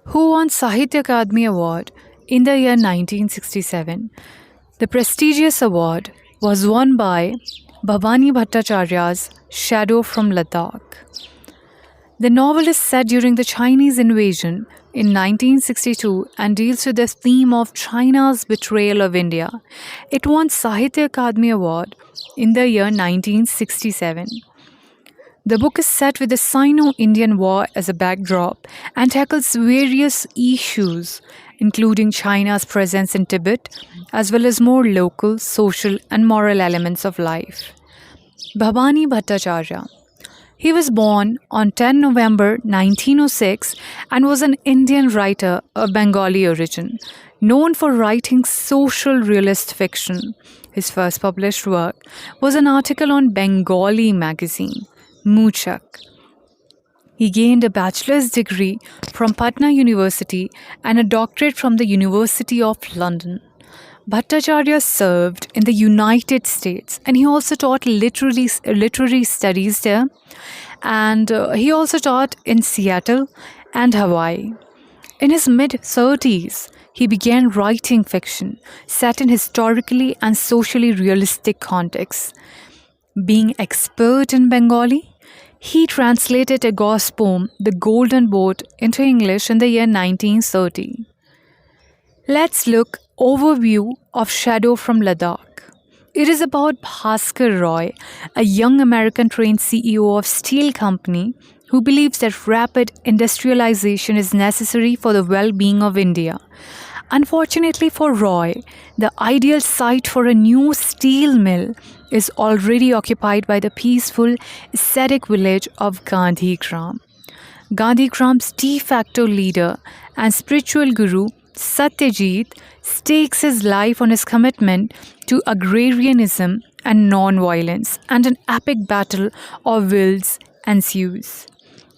who won Sahitya Akademi Award in the year 1967. The prestigious award was won by Bhabani Bhattacharya's Shadow from Ladakh. The novel is set during the Chinese invasion in 1962 and deals with the theme of China's betrayal of India. It won Sahitya Akademi Award in the year 1967. The book is set with the Sino-Indian War as a backdrop and tackles various issues, including China's presence in Tibet, as well as more local, social, and moral elements of life. Bhabani Bhattacharya. He was born on 10 November 1906 and was an Indian writer of Bengali origin, known for writing social realist fiction. His first published work was an article on Bengali magazine, Muchak. He gained a bachelor's degree from Patna University and a doctorate from the University of London. Bhattacharya served in the United States and he also taught literary studies there, and he also taught in Seattle and Hawaii. In his mid-30s, he began writing fiction set in historically and socially realistic contexts. Being expert in Bengali, he translated a ghost poem, The Golden Boat, into English in the year 1930. Let's look overview of Shadow from Ladakh. It is about Bhaskar Roy, a young American-trained CEO of steel company who believes that rapid industrialization is necessary for the well-being of India. Unfortunately for Roy, the ideal site for a new steel mill is already occupied by the peaceful, ascetic village of Gandhigram. Gandhigram's de facto leader and spiritual guru, Satyajit, stakes his life on his commitment to agrarianism and non-violence, and an epic battle of wills ensues.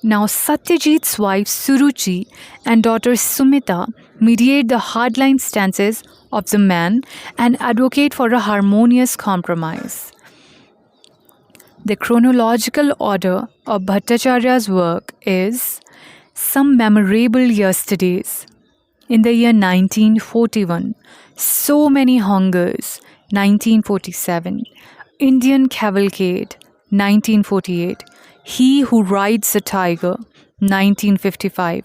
Now, Satyajit's wife Suruchi and daughter Sumita mediate the hardline stances of the man and advocate for a harmonious compromise. The chronological order of Bhattacharya's work is Some Memorable Yesterdays. In the year 1941, So Many Hungers, 1947, Indian Cavalcade, 1948, He Who Rides a Tiger, 1955,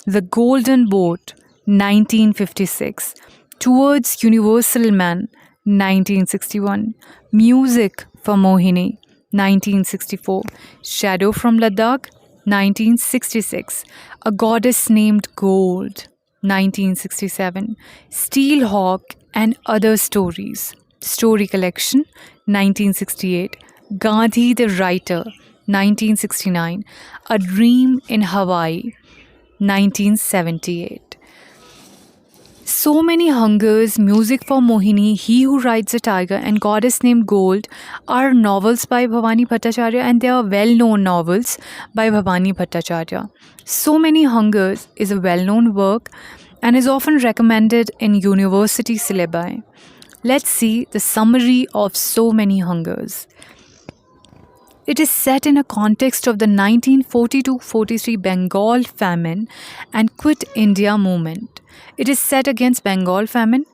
The Golden Boat, 1956, Towards Universal Man, 1961, Music for Mohini, 1964, Shadow from Ladakh, 1966, A Goddess Named Gold, 1967, Steel Hawk and Other Stories, Story Collection, 1968, Gandhi the Writer, 1969, A Dream in Hawaii, 1978. So Many Hungers, Music for Mohini, He Who Rides a Tiger, and Goddess Named Gold are novels by Bhabani Bhattacharya, and they are well-known novels by Bhabani Bhattacharya. So Many Hungers is a well-known work and is often recommended in university syllabi. Let's see the summary of So Many Hungers. It is set in a context of the 1942-43 Bengal famine and Quit India movement. It is set against Bengal famine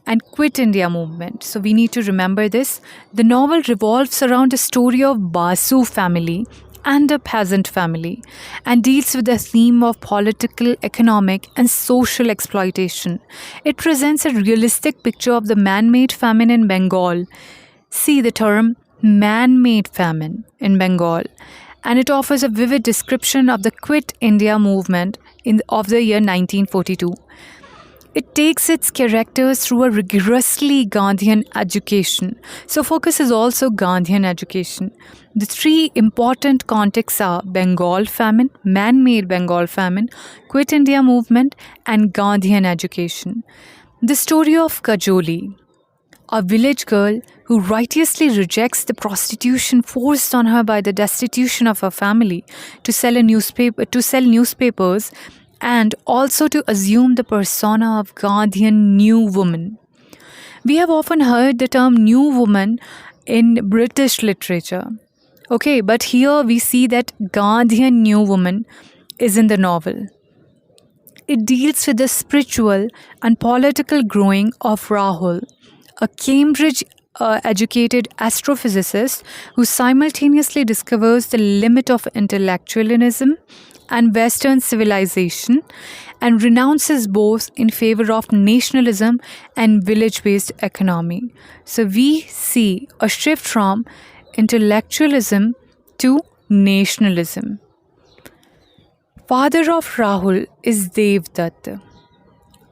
and Quit India movement. So we need to remember this. The novel revolves around a story of Basu family and a peasant family and deals with the theme of political, economic and social exploitation. It presents a realistic picture of the man-made famine in Bengal. See the term man-made famine in Bengal, and it offers a vivid description of the Quit India movement of the year 1942. It takes its characters through a rigorously Gandhian education. So focus is also Gandhian education. The three important contexts are Bengal famine, man-made Bengal famine, Quit India movement, and Gandhian education. The story of Kajoli, a village girl who righteously rejects the prostitution forced on her by the destitution of her family to sell newspapers and also to assume the persona of Gandhian new woman. We have often heard the term new woman in British literature. Okay, but here we see that Gandhian new woman is in the novel. it deals with the spiritual and political growing of Rahul, a Cambridge educated astrophysicist who simultaneously discovers the limit of intellectualism and Western civilization and renounces both in favor of nationalism and village based economy. So we see a shift from intellectualism to nationalism. Father of Rahul is Devdutt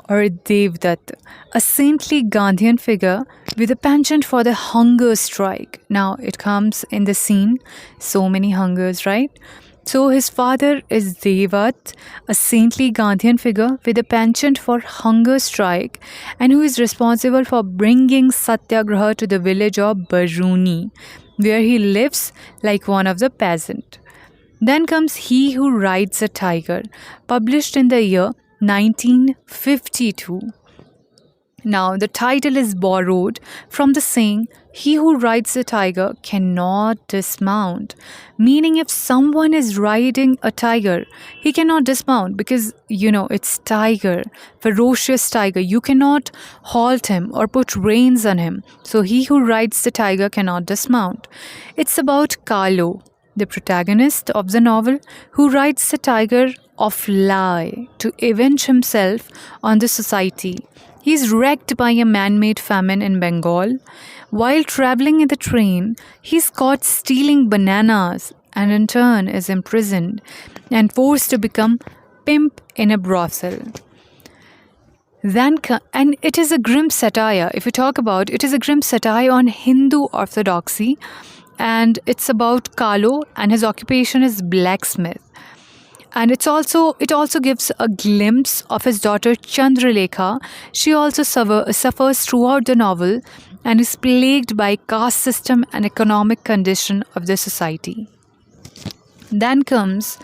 or Devdutt, a saintly Gandhian figure with a penchant for the hunger strike. Now it comes in the scene, so many hungers, right? So his father is Devdutt, a saintly Gandhian figure with a penchant for hunger strike and who is responsible for bringing Satyagraha to the village of Baruni, where he lives like one of the peasant. Then comes He Who Rides a Tiger, published in the year 1952. Now, the title is borrowed from the saying, He who rides a tiger cannot dismount. Meaning, if someone is riding a tiger, he cannot dismount because, it's tiger, ferocious tiger. You cannot halt him or put reins on him. So, he who rides the tiger cannot dismount. It's about Kalo, the protagonist of the novel, who rides the tiger of lie to avenge himself on the society. He is wrecked by a man-made famine in Bengal. While traveling in the train, he is caught stealing bananas and in turn is imprisoned and forced to become pimp in a brothel. And it is a grim satire. If you talk about it, is a grim satire on Hindu orthodoxy, and it's about Kalo and his occupation is blacksmith. And it also gives a glimpse of his daughter Chandralekha. She also suffers throughout the novel and is plagued by caste system and economic condition of the society. Then comes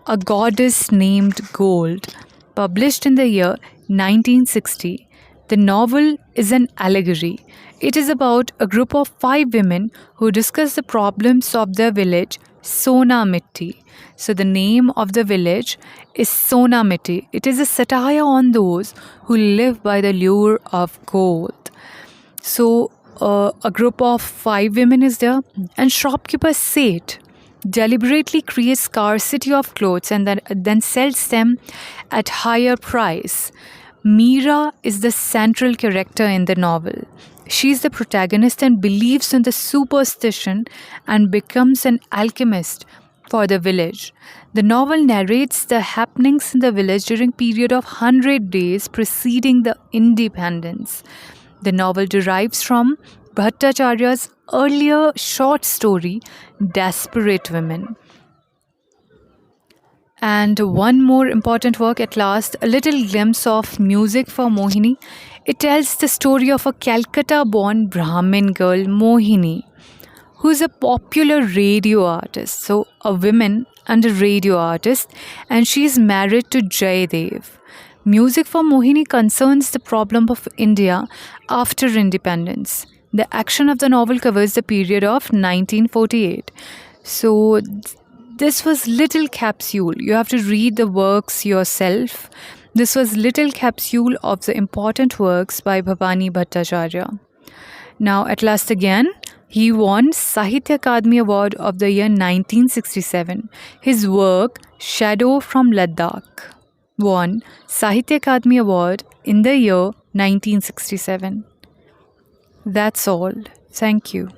A Goddess Named Gold, published in the year 1960. The novel is an allegory. It is about a group of 5 women who discuss the problems of their village, Sona Mitti. So the name of the village is Sona Mitti. It is a satire on those who live by the lure of gold. So a group of 5 women is there, and shopkeeper Seth deliberately creates scarcity of clothes and then sells them at higher price. Meera is the central character in the novel. She is the protagonist and believes in the superstition and becomes an alchemist for the village. The novel narrates the happenings in the village during period of 100 days preceding the independence. The novel derives from Bhattacharya's earlier short story, Desperate Women. And one more important work at last, a little glimpse of Music for Mohini. It tells the story of a Calcutta-born Brahmin girl, Mohini, who is a popular radio artist. So a woman and a radio artist, and she is married to Jaydev. Music for Mohini concerns the problem of India after independence. The action of the novel covers the period of 1948. So this was little capsule. You have to read the works yourself. This was little capsule of the important works by Bhabani Bhattacharya. Now at last again, he won Sahitya Akademi Award of the year 1967. His work, Shadow from Ladakh, won Sahitya Akademi Award in the year 1967. That's all. Thank you.